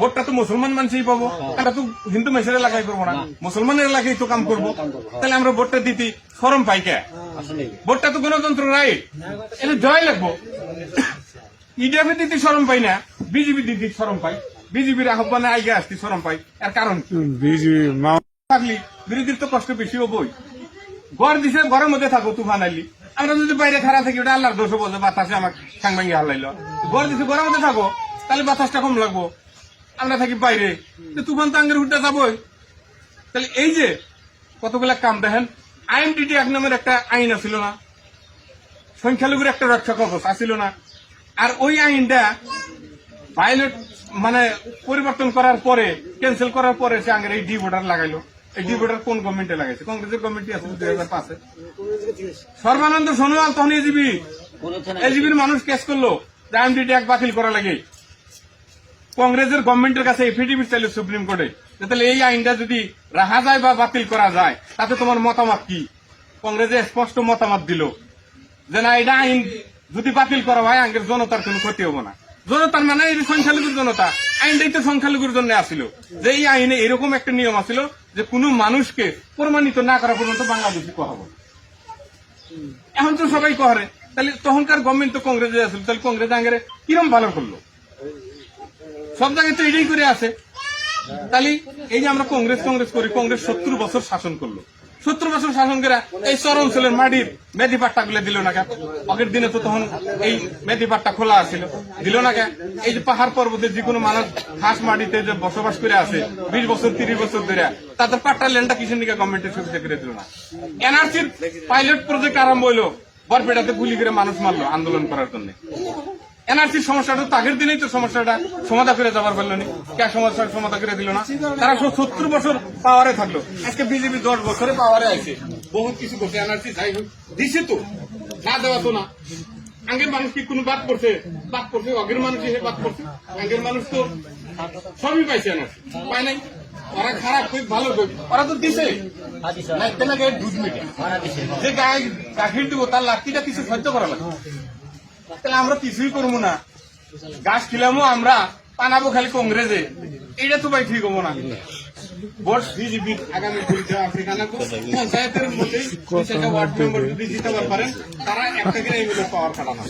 ভোটটা তো মুসলমান মানুষই পাবো, আমরা তো হিন্দু মেসের এলাকায় করবো না, মুসলমানের এলাকায় তো কাম করবো। তাহলে আমরা ভোটটা দিতে শরম পাই কে? ভোটটা তো গণতন্ত্র রাইট, এটা জয় লাগবো। ইডিএফে দিতে শরম পাই না, বিজেপি দিতে শরম পাই, বিজেপির আহ্বানে আইগে আসতে শরম পাই। এর কারণ থাকলি বিরোধীর তো কষ্ট বেশি হবই। ঘর দিছে, ঘরের মধ্যে থাকো তুফান আইলি, আমরা যদি বাইরে খারাপ থাকি ওটা আল্লাহর দোষ বলছে, বাতাসে আমার ঠ্যাং ভাঙিয়ে হারলাইল। ঘর দিছে, ঘরের মধ্যে থাকো, তাহলে বাতাসটা কম লাগবো। আমরা থাকি বাইরে, তুফান তো আঙ্গের উঠতে যাবই। তাহলে এই যে কতগুলা কাম দেখেন, আইএনটিটি এক নামের একটা আইন আছিল না, সংখ্যালঘুর একটা রক্ষা কবচ আছিল না। আর ওই আইনটা ভায়োলেট মানে পরিবর্তন করার পরে, ক্যান্সেল করার পরে সে আঙ্গের এই ডি ভোটার লাগাইলো। এই ডি ভোটার কোন গভর্নমেন্টে লাগাইছে? কংগ্রেসের গভর্নমেন্ট আছে 2005-এ। সর্বানন্দ সোনোয়াল তখন এজিবির মানুষ কেস করলো আইএনটিটি এক বাতিল করা লাগে। কংগ্রেসের গভর্নমেন্টের কাছে এফিডেভিট চাইল সুপ্রিম কোর্টে, তাহলে এই আইনটা যদি রাখা যায় বা বাতিল করা যায় তাতে তোমার মতামত কি? কংগ্রেসে স্পষ্ট মতামত দিল যে না, এটা আইন যদি বাতিল করা হয় আঙ্গের জনতার কোনো ক্ষতি হবো না। জনতার মানে এই সংখ্যালঘুর জনতা, আইনটাই তো সংখ্যালঘুর জন্য আসছিল। যে এই আইনে এরকম একটা নিয়ম আছিল যে কোনো মানুষকে প্রমাণিত না করা পর্যন্ত বাংলাদেশি কহাবো। এখন তো সবাই কহারে, তাহলে তখনকার গভর্নমেন্ট তো কংগ্রেসে আসছিল, তাহলে কংগ্রেস আঙ্গের কিরম ভালো করলো? সব জায়গায় তো এটাই করে আছে। তাহলে এই যে আমরা কংগ্রেস করি, কংগ্রেস 70 বছর শাসন করলো। 70 বছর শাসন করে এই চর অঞ্চলের মাটির মেদি পাট্টা গুলো দিল না কেন? আগের দিনে তো তখন এই মেদি পাট্টা খোলা আছিল, দিল না কেন? এই যে পাহাড় পর্বতের যে কোনো মানুষ খাস মাটিতে যে বসবাস করে আছে 20 বছর 30 বছর ধরে, তাদের পাট্টা ল্যান্ডটা কিসের নিকে গভর্নমেন্টের সুবিধা করে দিল না? এনআরসির পাইলট প্রজেক্ট আরম্ভ হইলো, বরপেটাতে গুলি করে মানুষ মারলো আন্দোলন করার জন্য। এনআরসির সমস্যাটা তো আগের দিনেই তো সমস্যাটা সমাধান করে যাবার পারলো না, কে সমস্যার সমাধান করে দিল না? তারা 70 বছর পাওয়ারে থাকলো, আজকে বিজেপি 10 বছরে পাওয়ারে আছে, বহুত কিছু করছে। এনআরসি যাই হোক দিছে তো, না দেওয়া তো না। আগের মানুষ কি কোনো বাদ করছে? আগের মানুষ বাদ করছে? আগের মানুষ তো সবই পাইছে, এনআরসি পায় নাই। ওরা খারাপ কই ভালো কই, ওরা তো দিছে না, দুধ মিটে যে গায়ে গাখির দিব তার লাঠিটা কিছু সহ্য করা লাগে। তাহলে আমরা কিছুই করবো না, গাছ খিলামো আমরা, পানাবো খালি কংগ্রেসে, এটা তো ভাই ঠিক হবো না। ভোট বিজেপির আগামী পঞ্চায়েতের মধ্যে ওয়ার্ড মেম্বার যদি জিতাবার পারেন, তারা একটা করে পাওয়ার কাটানো।